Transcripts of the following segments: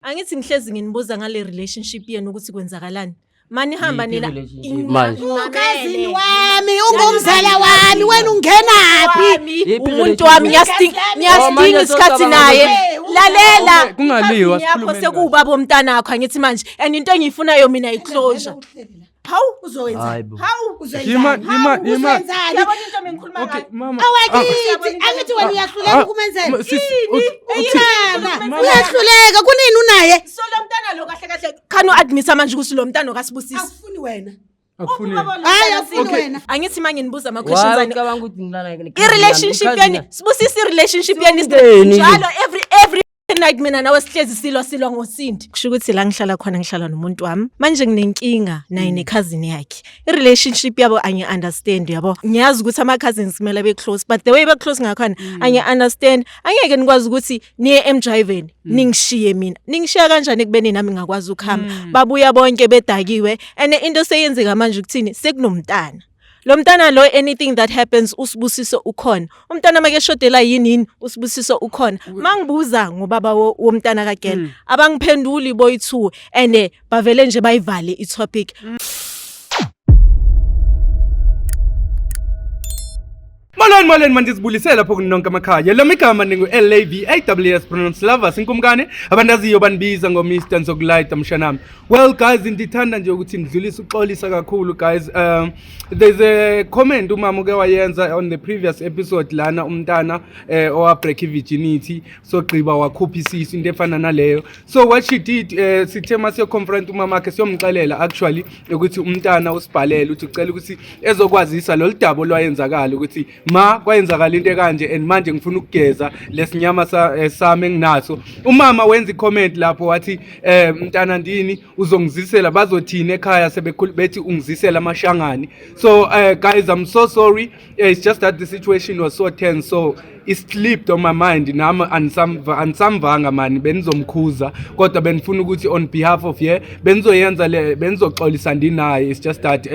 Angithi ngihlezi nginibuza ngale relationship yenu ukuthi kwenzakalani. Mani hamba nina ukazini wami ungumzala wami wena ungenaphi umuntu wami ngiyasidinga isikhathi naye lalela kungaliwa yakho sekubaba omntana wakho angithi manje and into engiyifunayo mina iclosure. Hawu uzowenza hawu uzowenza Yabona into engikhuluma okay ngayo mama angithi wena uyahluleka ukumenzela uyahluleka kunini unaye so lo mntana lo kahle kahle khani uadmisa manje ukuthi lo mntana okasibusisi akufuni wena akufuni hayi akufuni wena angithi manje nginibuza ama questions ani Ngicabanga ukuthi ngilala i-relationship yeni sibusisi i-relationship yeni njalo every night mina nawe sihlezi silwa ngosindi kusho ukuthi la ngihlala khona ngihlala nomuntu wami manje nginenkinga naye necousine yakhe i-relationship yabo angi-understand yabo ngiyazi ukuthi ama-cousins kumele be-close but the way be-close ngakhona angi-understand angeke nikwazi ukuthi niye emjayiveni ningishiye mina ningishiya kanjani ekubeni nami ngakwazi ukuhamba babuya bonke bedakiwe and into seyenzeka manje ukuthini sekunomntana lo mntana lo anything that happens usibusiso ukhona umntana make shodela yini usibusiso ukhona mangibuza ngobaba womntana kaGel abangiphenduli boy2 and bavele nje bayivale itopic Malone mandizibulisela lapho kunonke amakhaya lo migama ningu LAVAWS pronounce lovers inkumkane abandaziyo banibiza ngo Mr Nzokulayita mshanami. Well guys ndithanda nje ukuthi ndidlulise uxolisa kakhulu guys. There's a comment umama uke wayenza on the previous episode lana umntana owa break virginity so gqiba wakhupha isisu into efana naleyo. So what she did sithe masiyo confront umama wakhe siyomxelela actually ukuthi umntana usibhalele uthi ucela ukuthi ezokwazisa lo lidabo lwayenzakala ukuthi ma kwayenzakala into kanje and manje ngifuna ukugeza lesinyama sami enginaso. Umama wenza icomment lapho wathi mntana ndini uzongizisela bazothina ekhaya sebethi ungizisela amashangani. So guys I'm so sorry, it's just that the situation was so tense so it slipped on my mind nami ansamvanga mani benizomkhuza kodwa benifuna ukuthi on behalf of benizoyenza le benizoxolisa ndinaye. It's just that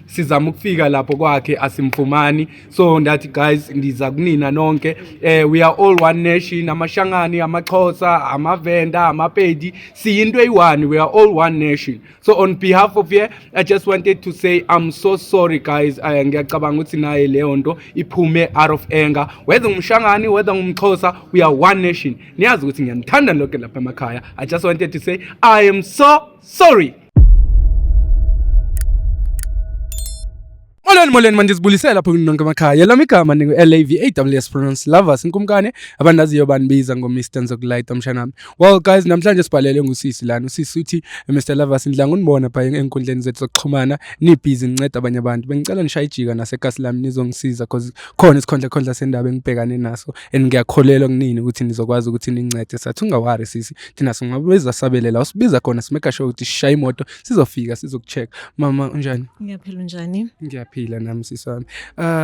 sizama ukufika lapho kwakhe asimfumani so that guys ndiza kunina nonke we are all one nation amashangani amaXhosa amavenda amapedi siyinto eyi1 we are all one nation. So on behalf of I just wanted to say I'm so sorry guys. Ngiyacabanga ukuthi naye leyo nto iphume out of anger whether umshangani whether umXhosa we are one nation. Niyazi ukuthi ngiyanithanda lonke lapha emakhaya. I just wanted to say I am so sorry. Molweni mandizibulisela lapho kunonke emakhaya lo migama ningu LAVAWS pronounce lovers inkumkane abandaziyo banibiza ngo Mr Nzokulayita mshanami. Well guys namhlanje sibhalele ngusisi lana usisi uthi Mr Lovers indlanga unibona pha enkundleni zethu zokuxhumana nibhizi ninceda abanye abantu bengicela nishaya ijika nasekasi lami nizongisiza cause khona isikhondla sendaba engibhekane naso and ngiyakholelwa kunini ukuthi nizokwazi ukuthi nincede sathi ungawari sisi thina singabiza sabelela usibiza khona simeka sure ukuthi sishaya imoto sizofika sizokucheck. Mama unjani? ngiyaphila njani Ngiyaphila nami sisi wami.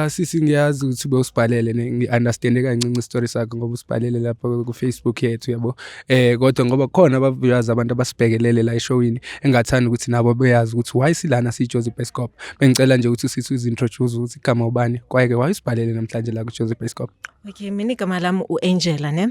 Sisi ngiyazi ukuthi bewusibhalele ngi-understand kancinci story sakho ngoba usibhalele lapha ku Facebook yethu yabo. Kodwa ngoba khona abavuyazi abantu abasibhekelele la eshowini engathanda ukuthi nabo beyazi ukuthi why silana si Joseph Escope. Bengicela nje ukuthi sisi uzintroduce ukuthi igama ubani kwayeke wayisibhalele namhlanje la ku Joseph Escope. Okay mina igama lami uAngela ne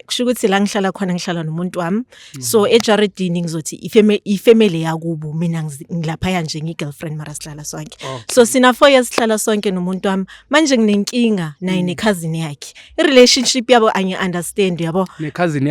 kusho ukuthi la ngihlala khona ngihlala nomuntu wami so eJaredini ngizothi ifamily yakubo mina ngilapha nje ngigirlfriend mara sihlala sonke. So sina 4 years sihlala sonke nomuntu wami manje nginenkinga naye necousine yakhe i-relationship yabo angi-understand yabo necousin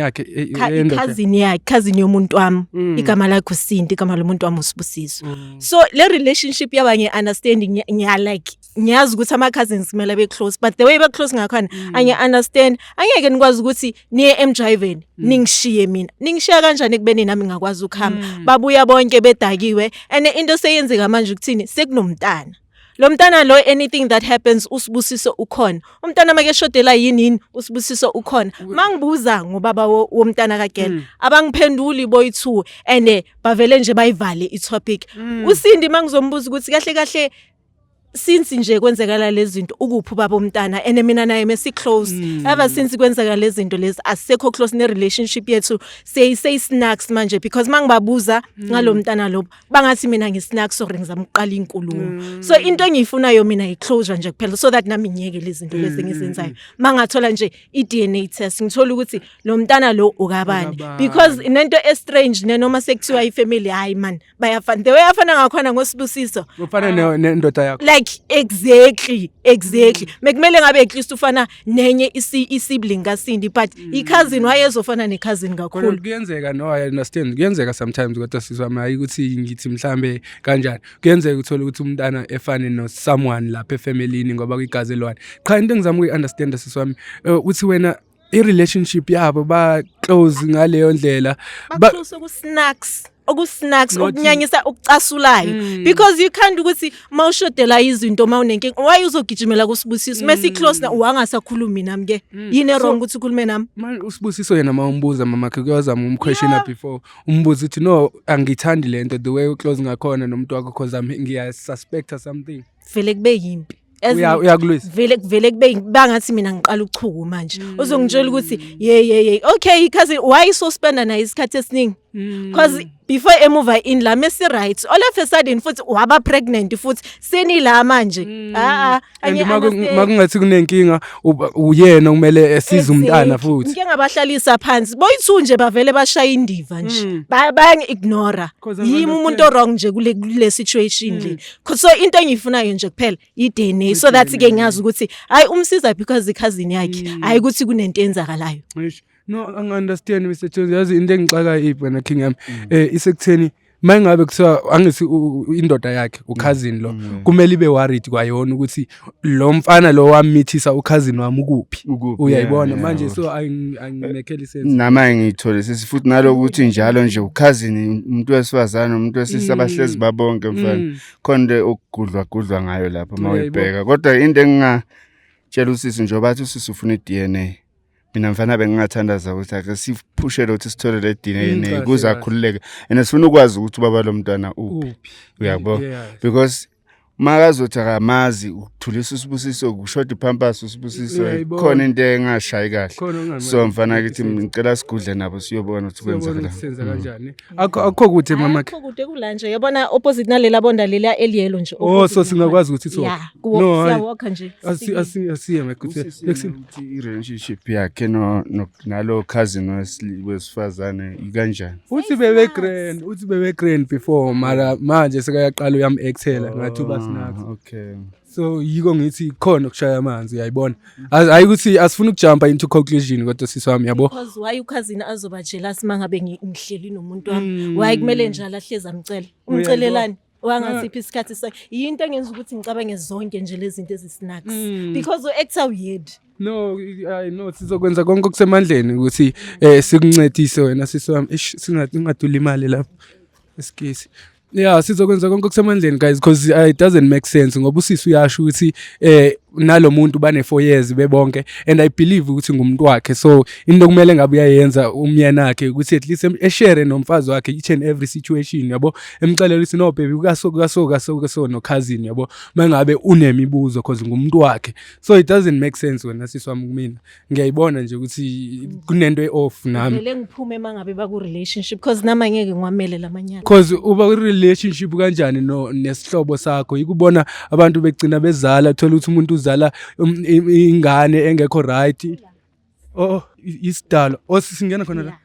yakhe cousin yomuntu wami igama lakhe uSindi igama lomuntu wami uSibusiso. So le relationship yabo angi-understand ngiyalike ngiyazi ukuthi ama-cousins kumele be-close but the way be-close ngakhona angi-understand angeke nikwazi ukuthi niye emjayiveni ningishiye mina ningishiya kanjani ekubeni nami ngakwazi ukuhamba babuya bonke bedakiwe and into seyenzeka manje ukuthini sekunomntana lo mntana lo anything that happens usibusiso ukhona umntana make shodela yini usibusiso ukhona mangibuza ngobaba womntana kaGel abangiphenduli boy2 and bavele nje bayivale itopic. Usindi mangizombuza ukuthi kahle since nje kwenzekala lezi zinto ukuphi baba umntana and mina naye mesi close ever since kwenzeka lezi zinto lezi asekho close ne relationship yethu say snacks manje because mangibabuza ngalomntana lo bangathi mina ngisnacks so ngizama uqala inkulumo so into engiyifunayo mina i-closure nje kuphela so that nami ngiyeke lezi zinto lezi ngizenzayo mangathola nje i-DNA test ngithola ukuthi lo mntana lo ukabani because inento estrange nenoma sekuthiwa ifamily hayi man bayafana the way afana ngakhona ngoSibusiso ufana nendoda yakho like exactly mekumele ngabe at least ufana nenye isibling kaSindi but i-cousin wayezofana ne-cousin kakhulu kuyenzeka no I understand kuyenzeka sometimes kodwa sizwa hayi ukuthi ngithi mhlambe kanjani kuyenzeka uthola ukuthi umntana efane no someone lapha efamilini ngoba kuyigazi elwane cha into engizama ukuyi-understand siswami uthi wena i-relationship yabo ba close ngaleyo ndlela ba close okusnacks okunyanyisa ukucasulayo because you can't ukuthi mawushodela izinto mawunenkinga why uzogijimela kuSibusiso mase close na wangasakhulumi nami ke yini wrong ukuthi ukhulume nami man uSibusiso yena mawumbuza mama ke kuyazama umquestiona before umbuza uthi no angithandi lento the way uclose ngakhona nomuntu wakho because ngiya suspect something vele kube yimpi uyakulwisa vele kube bangathi mina ngiqala ukuchuku manje uzongitshela ukuthi yeah okay cousin why so spenda na isikhathi esiningi because before emuva in la messy right all of a sudden futhi waba pregnant futhi senila manje makungathi kunenkinga uyena kumele esize umntana futhi ngeke ngabahlalisa phansi boyithu nje bavele bashaya indiva nje bayangi ignore yimi umuntu wrong nje kule situation le so into engiyifunayo nje kuphela i-DNA so that ke ngiyazi ukuthi hayi umsiza because i-cousin yakhe hayi ukuthi kunento enzakalayo no angi-understand Mr. Jones yazi into engixaka iphi wena king yami isekutheni mayingabe kuthiwa angithi indoda yakhe ukhazini lo kumele ibe worried kwayona ukuthi lo mfana lo wamithisa ukhazini wami ukuphi uyayibona manje so angimekeli sense nama ngiyithole sesifuthi nalokuthi njalo nje ukhazini umuntu wesifazana umuntu wesisabahlezi babonke mfana khonde okugudlwa ngayo lapha mawuyibheka kodwa into engingatshela usisi njengoba athi usisi ufuna i-DNA mina mfana bengingathandaza ukuthi ake siphushele ukuthi sithole le DNA ukuze akhululeke and sifuna ukwazi ukuthi baba lo mntwana uphi uyabo because makazothi akamazi ukuthulisa uSibusiso kushoda iPampers uSibusiso khona into engashayi kahle so mfana kithi ngicela sigudle nabo siyobona ukuthi kwenzeka kanjani akho kude mama akho kude kulanje yabona opposite nalela bonda lela eliyelo nje so singakwazi ukuthi so no siyawalka nje asiye mekuthi i-relationship yakhe nalo cousin wesifazane ikanjani uthi bebe grand before mara manje sekayaqala uyam exhale ngathi okay so yiko ngithi khona ukushaya amanzi uyayibona hayi ukuthi asifuna ukujumpa into conclusion kodwa siswami yabo because why ukhazini azoba jealous mangabe ngihleli nomuntu wami why kumele njalo ahleza amcela umcelelani wangasiphi isikhathi sakhe into engenza ukuthi ngicabange zonke nje lezi zinto ezisnacks because u-actor weird no I know sizokwenza konke okusemandleni ukuthi sikuncedise wena siswami singadula imali lapho esikisi yeah sizokwenza konke okusemandleni guys because it doesn't make sense ngoba usisi uyasho ukuthi nalomuntu bane 4 years bebonke and I believe ukuthi ngumuntu wakhe so into kumele ngabe uyayenza umyana wakhe ukuthi at least eshare nomfazi wakhe each and every situation yabo emxelela ukuthi no baby ukaso no cousin yabo mangabe unemibuzo because ngumuntu wakhe so it doesn't make sense wena siswami kumina ngiyayibona nje ukuthi kunento eoff nami vele ngiphume mangabe baku relationship because nama ngeke ngiwamele lamanyana because uba ku relationship kanjani nesihlobo sakho yikubona abantu begcina bezala uthola ukuthi umuntu uzala ingane engekho right isidalo osingena khona la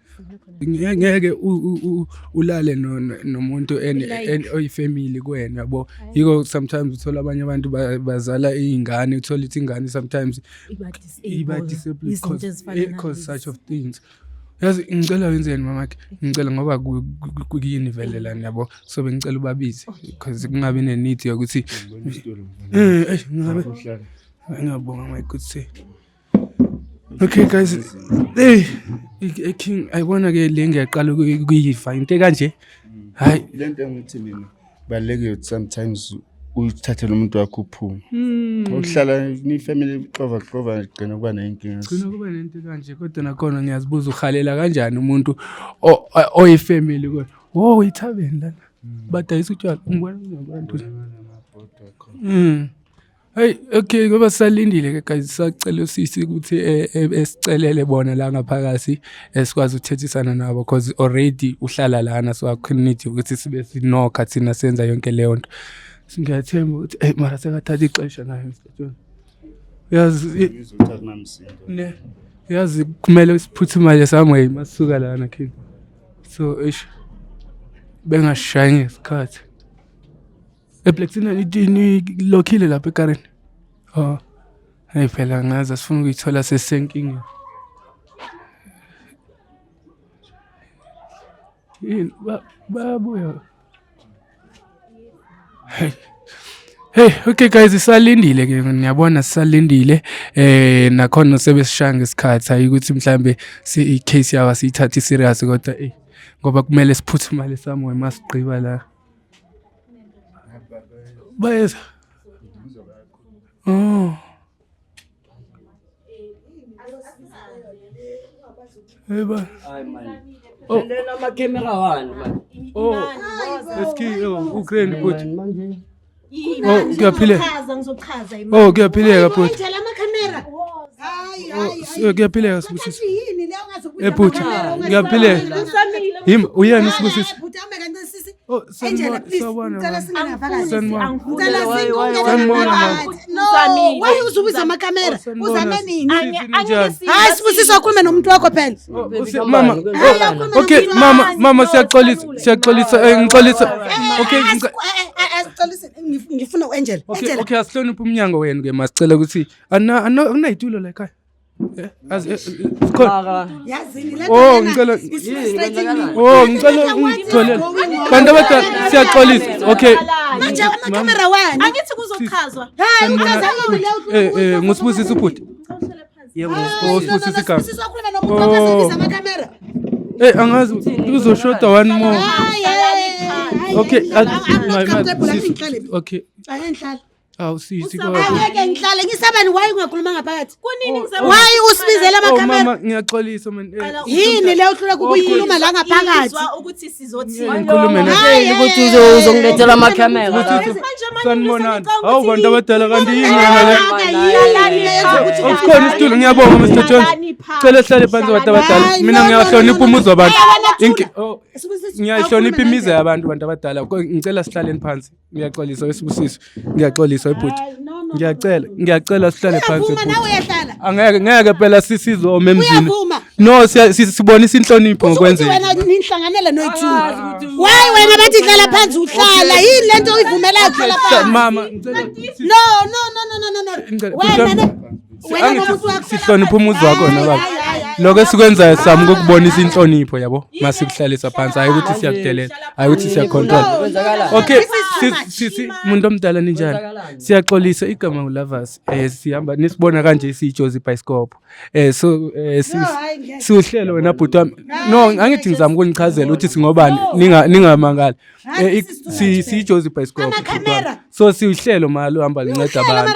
ngeke ulale nomuntu oyifamily kuwena yabo yiko sometimes uthola abanye abantu bazala izingane uthola ukuthi ingane sometimes iba disabled because such of things yazi ngicela wenzeni mamakhe ngicela ngoba kuyini vele lana yabo so bengicela ubabize because kungabi need yokuthi ngiyabonga my good say okay guys king I wanna ke le ngiyaqala ukuyifa into kanje hayi lento engithi mina baleke sometimes uthathela umuntu wakho uphuma ukuhlala ni family cover gcina kuba nenkinga kuba nento kanje kodwa nakhona ngiyazibuza uhalela kanjani umuntu oyifamily kodwa wo ithabeni lana badayisa utshwala ngibona abantu Hey, okay, ngoba salindile ke guys, sacela usisi ukuthi esicelele bona la ngaphakathi esikwazi ukuthethisana nabo because already uhlala lana so akuneed ukuthi sibe sinokha thina senza yonke leyo nto. Singathemba ukuthi mara sekathatha ixesha naye mfethu. Yazi kumele siphuthumele somewhere masuka lana kini. So bengashayi ngesikhathi. Eplexina ni lokhile lapha ekareni. Hey phela ngazi asifuna ukuyithola sesenkingeni. Babuya. Hey, okay guys, isalindile ke ngiyabona sisalindile nakhona sebesishanga isikhathi hayi ukuthi mhlambe i case yawa siyithatha serious kodwa ngoba kumele siphuthumale somewhere masiqhiba la. Bayeza. Eba. Lena ama-camera wani man. Eski uGrand but. Ngizochaza kuyaphileka but. Nje lama camera. Hayi. Kuyaphileka sibusisi. Yini leyo ngazokuthi But kuyaphileka. Yimi uyena sibusisi. Butame kanti sisi. Angela please. Ngicela singena phakathi. Sanibona. Ngicela Sanibona, singena. No, why uzubiza ama camera? Uzame nini? Hayi sibusisa ukhulume nomuntu wakho phela. Mama. Okay, mama siyaxolisa ngixolisa. Okay, ngifuna uAngela. Okay, asihloniphe umnyango wenu ke masicela ukuthi unayitulo la ekhaya. Yazini le ngicela ngithole bantu abadala siyaxolisa. Okay, manje ama camera wani? Angithi kuzochazwa. Hayi uchaza yini le ngusibusisa ubhuti. Yebo Usibusisa igama. sisi wakhuluma nomuntu wakho ama camera. Angazi uzoshoda one more. Okay, okay. Ayenhlala. Sisi Angeke ngihlale ngisabani why ungakhuluma ngaphakathi? Kunini Why usibizela ama camera? mama ngiyaxolisa man. Yini le uhlula kuyikhuluma la ngaphakathi? ukuthi sizothini. Ngikhulume ngeke ukuthi uzongilethela ama-camera. Sanibonani. Hawu bantu abadala kanti yini le? Ukuthi Ukhona isitulo ngiyabonga Mr Jones. Cela sihlale phansi abantu abadala. Mina ngiyahlonipha umuzi wabantu. Ngiyahlonipha imizi yabantu bantu abadala. Ngicela sihlaleni phansi. Ngiyaxolisa wesibusiso. Ngiyaxolisa ebhuti. Ngiyacela sihlale phansi. Ngeke phela sisizome emzini. No sibonisa inhlonipho ngokwenza. Wena nihlanganele noyithu. Why wena bathi hlala phansi uhlala? Yini lento oyivumelayo ukuhlala phansi? Mama No. Sihlonipha umuzi wakho nababa. Lokho esikwenzayo sami ukubonisa inhlonipho yabo masikuhlalisa phansi hayi ukuthi siyakudelela hayi ukuthi siyacontrol. Okay sisi umuntu omdala ninjani siyaxolisa igama uLovers sihamba nisibona kanje siyijozi bioscope so siuhlelo wena bhuti wami no angithi ngizama ukunichazela ukuthi singobani ningamangali siyijozi bioscope so siuhlelo malo hamba linceda abantu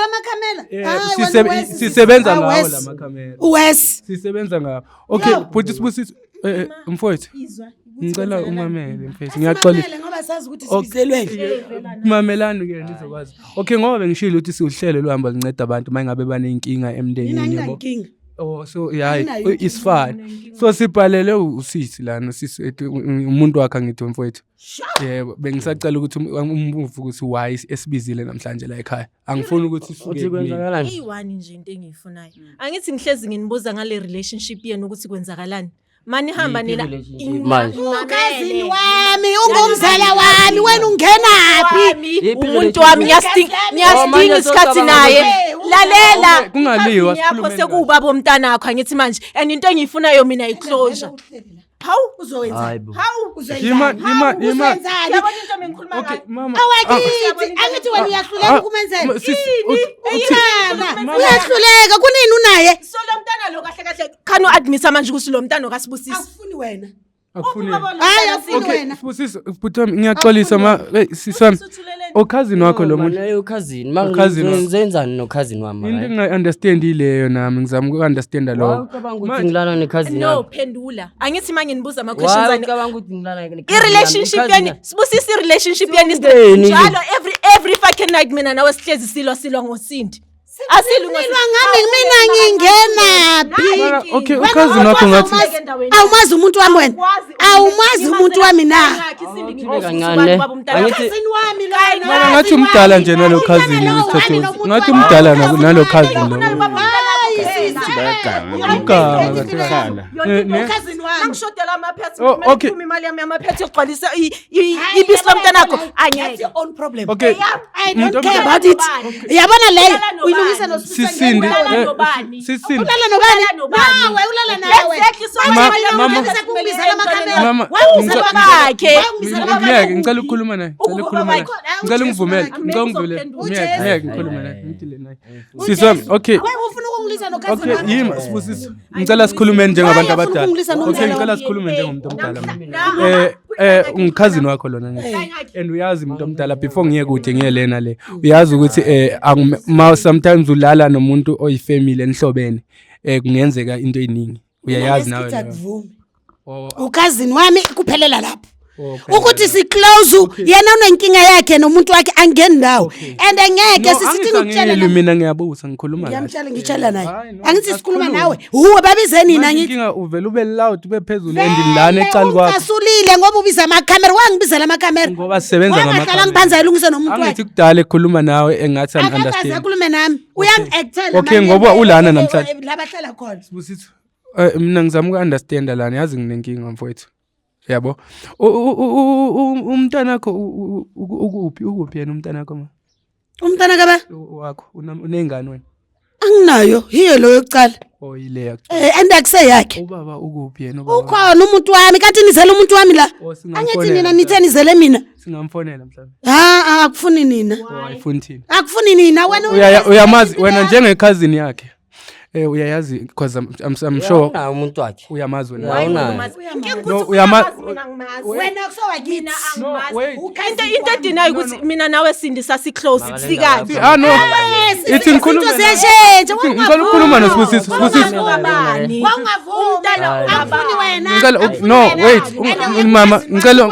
sisebenza ngawo la makamera sisebenza ngawo. Okay bhuti sibusisi mfowethu ngicela umamele mfethu ngiyaxolisa ngoba sazi ukuthi sibizelweni mamelani ke nizokwazi. Okay ngoba bengishilo ukuthi siuhlelo lohamba linceda abantu mayingabe banenkinga emndenini yabo. So yeah it's fine. So sibhalele usisi lana sisi umuntu wakhe ngithi mfowethu. Yebo bengisacela ukuthi umvuvu ukuthi why esibizile namhlanje la ekhaya. Angifuni ukuthi uthi kwenzakalani. Iwani nje into engiyifunayo. Angithi ngihlezi nginibuza ngale relationship yenu ukuthi kwenzakalani. Mani hamba nina ukazini wami ungumzala wami wena ungenaphi umuntu wami ngiyastinga isikhathi naye lalela kungaliwa yakho sekubaba omntana wakho angithi manje and into engiyifunayo mina iclosure. Hawu uzowenza hawu yima yabona into mengikhuluma ngayo. Mama angithi wena uyahluleka ukumenzela uyahluleka kunini unaye so lo mntana lo kahle kahle khani uadmisa manje ukuthi lo mntana okasibusisi afuni wena akufuni hayi afuni wena sibusisi bhuti wami ngiyaxolisa sisami cousin wakho lo muntu naye cousin mangizenzani no cousin wami into enginga-understand ileyo nami ngizama uku-understanda lokho. Ucabanga ukuthi ngilala ne cousin no yami phendula angithi manje nibuza ama questions ucabanga ukuthi ngilala ne i relationship yani sibusisi i relationship yani njalo every fucking night mina nawe sihlezi silwa ngosindi. Asilwa ngami mina ngingenaphi? Okay, ukhazini wakho ngathi awumazi umuntu wami wena. Awumazi umuntu wami na. kancane angithi Wami lo. ngathi umdala nje nalo khazini usithathe. Ngathi umdala nalo khazini lo. Ngishodela amaphethe okay. imali yami amaphethe igcwalisa ibisi lomntanakho angeke own problem. Okay. I don't care about it. Yabona leyo uyilungisa Sisindi. Sisindi. Ulala nobani? Nawe ulala nawe. Mama. Mama. Ngeke ngicela ukukhuluma naye. Ngicela ungivumele. Ngeke ngikhuluma naye. Ngidile naye. Siswami, okay. Ufuna ukungilisa nokhazini. Okay, yima sibusiso. Ngicela sikhulume njengabantu abadala. Okay, ngicela sikhulume njengomuntu omdala. Ungikhazini wakho lona nje. And uyazi umuntu omdala before ngiye kude ngiye lena le. Uyazi ukuthi sometimes ulala nomuntu oyifamily enhlobene kungenzeka into eziningi. Uyayazi nawe leyo. Ukhazini wami kuphelela lapho. Ukuthi si close yena unenkinga yakhe nomuntu wakhe angeni ndawo and angeke sisithi ngikutshela mina ngiyabuza ngikhuluma kahle. ngiyamtshela ngitshela naye angithi sikhuluma nawe uwe babize nina ngithi inkinga uvela ube loud ube phezulu endilana ecala kwakho asulile ngoba ubiza amakhamera wangibizela amakhamera ngoba sisebenza ngamakhamera ngahlala ngiphanza ilungise nomuntu wakhe angithi kudala ekhuluma nawe engathi an understand akakhulume nami uyangi-actela okay ngoba ulana namhlanje labahlala khona Sibusitho mina ngizama uku-understand lana yazi nginenkinga mfowethu yabo umntwana wakho ukuphi yena umntwana wakho ma umntwana kabe wakho unengane wena anginayo hiyo lo yokucala ile yakho andakuse yakhe ubaba ukuphi yena ukhona umuntu wami kanti nizele umuntu wami la angithi nina nithe nizele mina singamfonela mhlawumbe akufuni nina ayifuni thina akufuni nina wena uyamazi wena njenge-cousin yakhe uyayazi because I'm sure umuntu wakhe uyamazi wena wena kusowakini into edinayo ukuthi mina nawe Sindi sasi-close sikazi no ithi ngikhuluma siyashintsha ngicela ukukhuluma noSibusisi akufuni wena no wait mama ngicela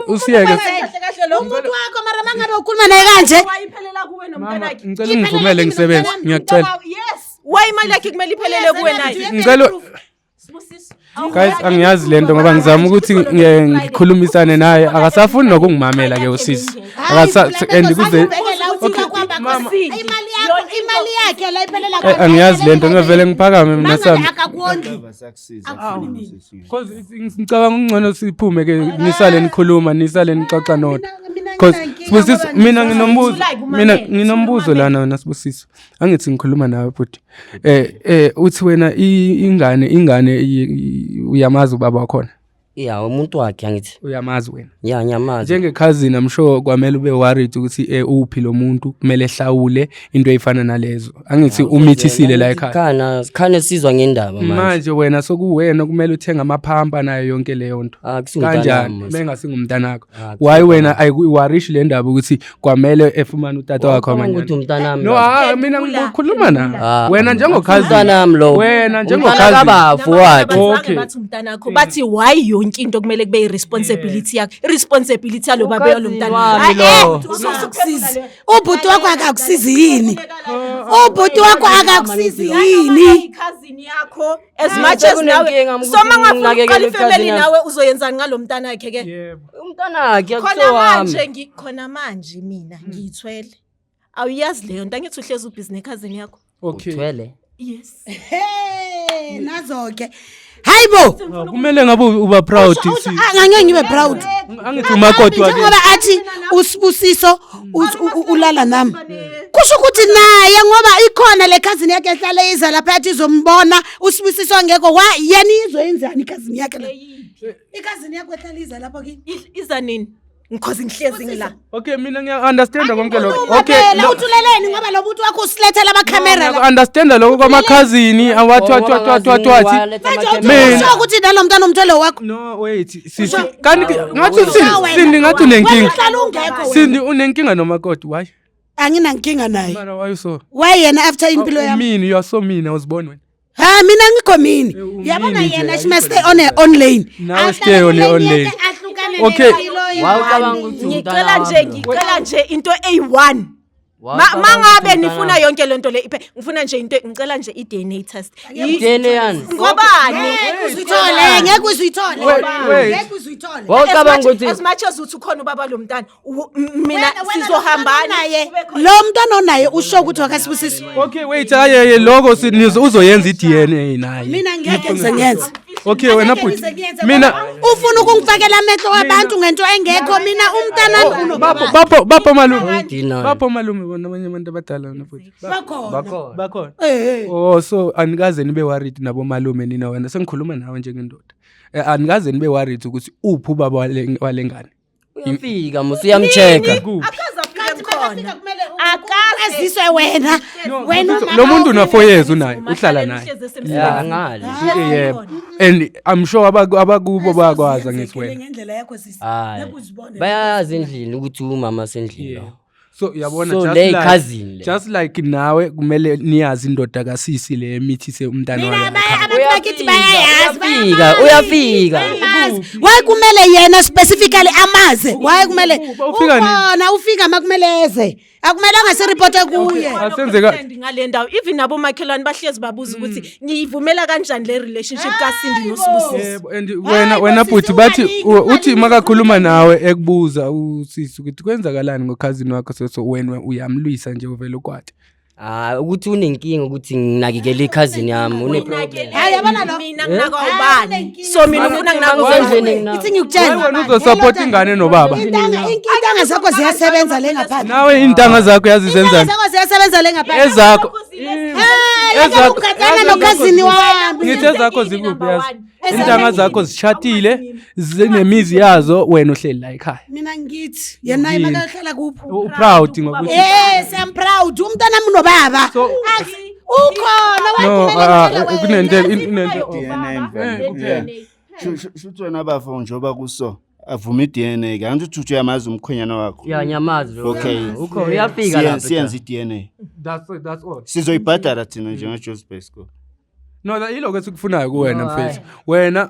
usiyeke umuntu wakho mara mangabe ukhuluma naye kanje wayiphelela kuwe nomntanakhe ngicela ungivumele ngisebenze ngiyacela why imali yakhe kumele iphelele kuwe naye ngicela guys angiyazi lento ngoba ngizama ukuthi ngikhulumisane naye akasafuni nokungimamela ke usisi and kuze imali yakhe la iphelela angiyazi lento ngivele ngiphakame mina sami ngicabanga ungcono siphume ke nisale nikhuluma nisale nixoxa nodwa because Sibusisi mina nginombuzo lana wena Sibusisi angithi ngikhuluma nawe futhi uthi wena ingane uyamazi ubaba wakhona umuntu wakhe angithi uyamazi wena ngiyamazi njenge-cousin I'm sure kwamele ube worried ukuthi uphi lo muntu kumele hlawule into efana nalezo angithi umithisile la ekhaya khane sizwa ngendaba manje wena sokuwena kumele uthenga amaphampa nayo yonke leyo nto kanjani bengasingumntanakho why wena ayiwarish le ndaba ukuthi kwamele efumana utata wakho ukuthi umntanami no mina ngikhuluma na wena njengokazana lo wena njengokazana kabafu wakhe okay bathi umntanakho bathi why yonke into kumele kube i-responsibility yakho i-responsibility yalo baba yalo mntana usukusiza ubhuti wakho akakusizi yini ubhuti wakho akakusizi yini i-cousin yakho as much as nawe so mangafuna uqala ifamily nawe uzoyenzani ngalo mntana wakhe ke umntana wakhe akuwami khona manje mina ngiyithwele awuyazi leyo nto angithi uhlezi ubhizi ne-cousin yakho okay uthwele yes nazo-ke hayibo kumele ngabe uba proud angeke ngibe proud angithi umakoti wakhe ngoba athi uSibusiso ulala nami kusho ukuthi naye ngoba ikhona le cousin yakhe ehlale iza lapha athi izombona uSibusiso angekho yena izoyenzani cousin yakhe la i-cousin yakho ehlale iza lapha kini iza nini because ngihlezi ngila okay mina ngiya-understanda konke lokho okay uthuleleni ngoba lo muntu wakho usilethela amakhamera la understand lokho kwamakhazini awathi mina ukuthi nalo mntana umthwele wakho no wait sisi kanti ngathi Sindi ngathi unenkinga Sindi unenkinga nomakoti why anginankinga naye mara why so why yena after impilo yami mean you are so mean I was born when mina ngikho mini yabona yena she must stay on her own lane now stay on your own lane okay Wawucabanga ukuthi ngicela nje into eyi-1 mangabe nifuna yonke lento le ngifuna nje into ngicela nje i-DNA test DNA yani ngobani ngeke uzuyithole wawucabanga ukuthi as much as uthi ukhona ubaba lo mntana mina sizohambana naye lo mntwana onaye usho ukuthi wakasibusiso Okay wait aye lokho uzoyenza i-DNA naye mina ngeke ngizengenza Okay wena bhuti mina ufuna ukungifakela amehlo wabantu ngento engekho mina umntana bapho malume bona abanye abantu abadala na futhi bakhona eh oh so anikaze nibe worried nabo malume nina wena sengikhuluma nawe njengendoda anikaze nibe worried ukuthi uphi ubaba walengane uyafika musiyamcheka akazafika khona akaziswe wena lo muntu una 4 years unaye uhlala naye ya ngale yebo and I'm sure abakubo bayakwaza ngeswena ngendlela yakho sisi bayazi endlini ukuthi umama sendlini so yabona So, le cousin le. just like nawe kumele niyazi indoda kasisi le emithise umntana wayo abantu bakithi bayayazi uyafika why kumele yena specifically amaze why kumele Ufika nini? ukhona ufika makumeleze akumelanga siripote kuye Asenzeka ngale ndawo even nabo makhelwane bahlezi babuza ukuthi ngiyivumela kanjani le relationship kaSindi noSibusiso yebo and wena bhuti bathi uthi makakhuluma nawe ekubuza usisi ukuthi kwenzakalani ngokhazini wakho so wena uyamlwisa nje uvela ukwade ukuthi unenkinga ukuthi nginakekele ikhazini yami uneproblem hayi yabona lo mina nginaka ubani so mina ufuna nginaka ithi ngikutshela wena uzosupport ingane nobaba intanga zakho ziyasebenza le ngaphandle nawe intanga zakho yazisenzana zakho ziyasebenza le ngaphandle ezakho ukhatana nokhazini wami ngithe zakho zikuphi yazi intanga zakho zishatile zinemizi yazo wena uhleli la ekhaya mina ngithi yena imakahlala kuphi proud ngokuthi yes I'm proud umntana wami nobaba ukhona kunento DNA shuthi wena bafo njoba kuso avuma i-DNA kanti uthi uyamazi umkhwenyana wakho ya nyamazi Okay. ukho uyafika lapha siyenza i-DNA that's all sizoyibhadala thina njenga-Joburg School no yiloko esikufunayo kuwena mfethu wena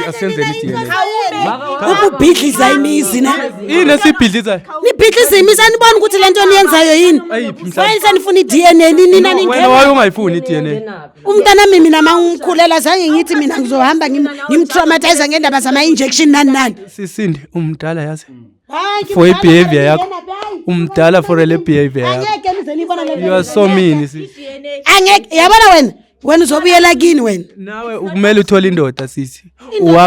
asenzele i-DNA ububhidliza imizi na yini esibhidliza nibhidliza imizi anibona ukuthi lento niyenzayo yini ayiphi mhlawumbe wayini sanifuna i-DNA nina wena ningena waye ungayifuni i-DNA umntana mimi mina mangikhulela zange ngithi mina ngizohamba ngimtraumatize ngendaba zama-injection nani sisindi umdala yazi for i-behavior yakho umdala for le behavior yakho angeke nize nibona le you are so mean sis angeke yabona wena uzobuyela kini wena nawe kumele uthole indoda sisi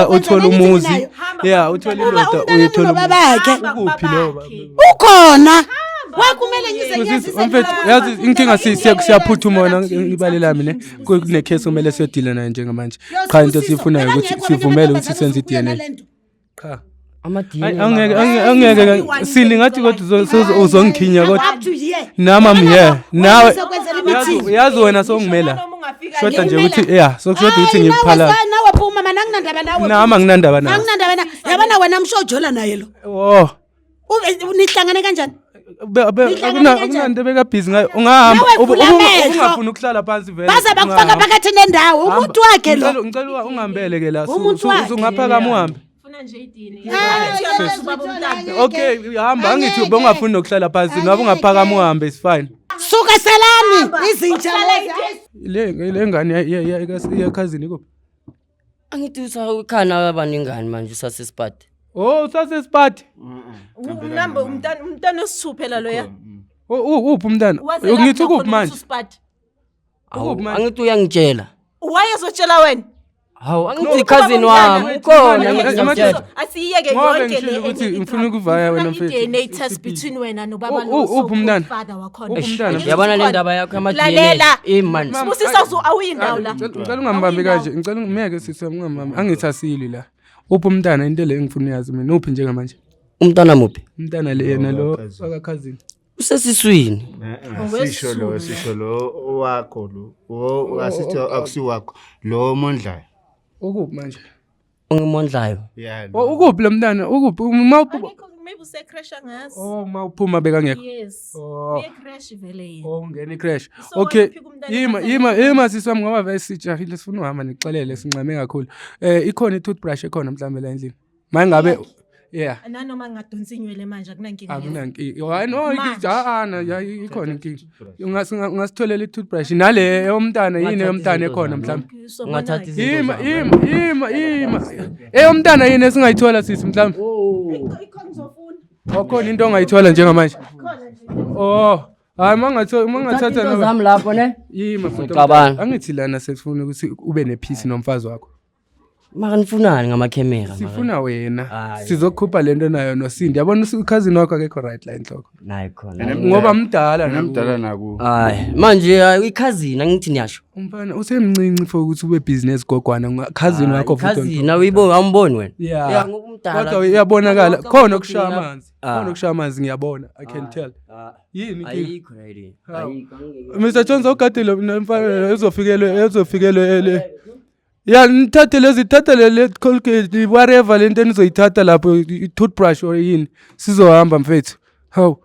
uthola umuzi uthole indoda uyithola babakhe ukuphi lo ukhona wakumele ngize mfethu yazi inkinga siyaphuthuma wena ngibalela mina kunecase kumele siyodila nayo njengamanje cha into sifunayo ukuthi sivumele ukuthi senze i-DNA cha angeke siningathi kodwa uzongikhinya kodwa nami am here nawe yazi wena songimela shoda nje ukuthi sokushoda ukuthi ngiphala nawe phuma mana nginandaba nawe nami anginandaba nawe yabona wena mshojola naye lo oh nihlangane kanjani akunanto bekabhizi ngayo ungahamba ungafuni ukuhlala phansi vele baza bakufaka phakathi nendawo umuntu wakhe lo ngicela ungihambele ke la uzungaphakama uhambe okay hamba angithi ubungafuni nokuhlala phansi noba ungaphakama uhambe is fine suka selani izinja le ngane yakhazini kuphi angithi usakhana abaningani manje usasesipati usasesipati unamba umntana osithuphela loya uphi umntana ngithi ukuphi manje angithi uyangitshela wayezotshela wena hawu angithi cousin wami ukhona asiyeke yonke le ukuthi ngifuna ukuvaya wena mfethu i-DNA test between wena nobaba uphi umntana father wakhona umntana yabona le ndaba yakho lalela man Sibusiso awuyindawo la ngicela ungambambi kanje ngicela ngimeke sisi ungambambi angithasili la uphi umntana into le engifuna uyazi mina uphi njengamanje umntana muphi umntana le yena lo akakhazini usesiswini sisho lo wakho lo asithi akusiwakho lo mondlayo ukuphi manje ungimondlayo ukuphi lo mntana ukuphi maybe usecrasha ngazi mawuphuma bekangekho yes crash vele yena ngene i-crash okay yima siswami ngoba vele sijahile sifuna uhamba nixelele sincame kakhulu ikhona i-toothbrush ekhona mhlawumbe la endlini manje ngabe Yeah. nanoma ngingadonsa inywele manje akunankinga. Akunankinga. Hayi no Manje. ya ikhona inkinga. Ungasitholela i-toothbrush nale eyomntana yini eyomntana ekhona mhlawumbe. Ungathatha izinto Ima zakho. eyomntana yini esingayithola sisi mhlawumbe. Khona into ongayithola njengamanje. Hayi mangathatha Izinto zami lapho ne. Yima Ngicabanga. angithi lana sesifuna ukuthi ube nepeace nomfazi wakho. Mara nifunani ngamakhemera mara. Sifuna wena. Hayi. Sizokhupha lento nayo noSindi. Yabona cousin wakho akekho right la enhloko. Nayi khona. Ngoba mdala namdala naku. Hayi, manje ikhazini angithi niyasho. Umfana usemncinci for ukuthi ube business gogwana cousin wakho futhi. Ikhazini awuyibona awumboni wena. Yeah. Ngokumdala. Kodwa uyabonakala khona okushaya amanzi. Khona okushaya amanzi ngiyabona. I can tell. Yini inkinga? Ayikho lady. Ayikho. Mr Jones ogadile mfana ezofikelwe ya nithathe le Colgate whatever lento enizoyithatha lapho i-toothbrush or yini sizohamba mfethu. How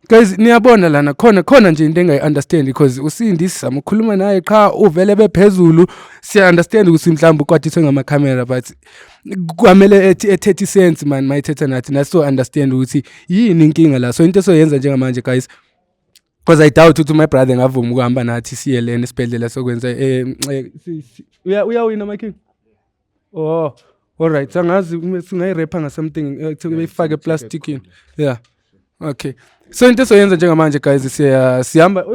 guys niyabona lana khona nje into engayi-understand because uSindi sizamukhuluma naye qha uvele bephezulu siya-understand ukuthi mhlawumbe ukwathiswe ngamakhamera but kwamele 30 cents man mayithetha nathi naso understand ukuthi yini inkinga la so into soyenza njengamanje guys because I doubt ukuthi my brother ngavuma ukuhamba nathi siye lena esibhedlela sokwenza uyawina my king. Oh all right sangazi singayirapha ngasemthing beyifake plastic in. Yeah okay so into soyenza njengamanje guys siyahamba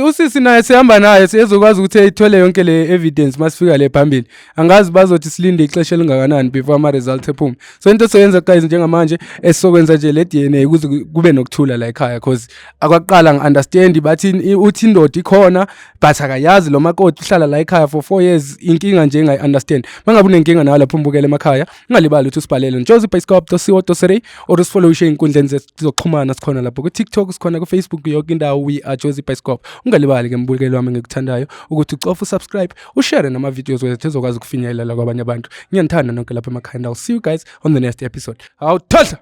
usisi naye sihamba naye siyezokwazi ukuthi ayithole yonke le evidence masifika le phambili angazi bazothi silinde ixesha lingakanani before ama result ephume so into soyenza guys njengamanje esokwenza nje le DNA ukuze kube nokuthula la ekhaya because akwaqala ngiunderstand bathi uthi indoda ikhona but akayazi lo makoti uhlala la ekhaya for 4 years inkinga nje engayi-understand mangabe unenkinga nayo lapho umbukele emakhaya ungalibali ukuthi usibhalele jozibioscope.co.za or usifollow ey'nkundleni zokuxhumana sikhona lapho ku-TikTok sikhona ku-Facebook yonke indawo we are Jozi Bioscope. Ungalibali ke mbukeli wami ngikuthandayo ukuthi ucofa usubscribe ushare nama-videos wethu ezokwazi ukufinyelela kwabanye abantu. Ngiyanithanda nonke lapha emakhaya. I'll see you guys on the next episode. Awuthatha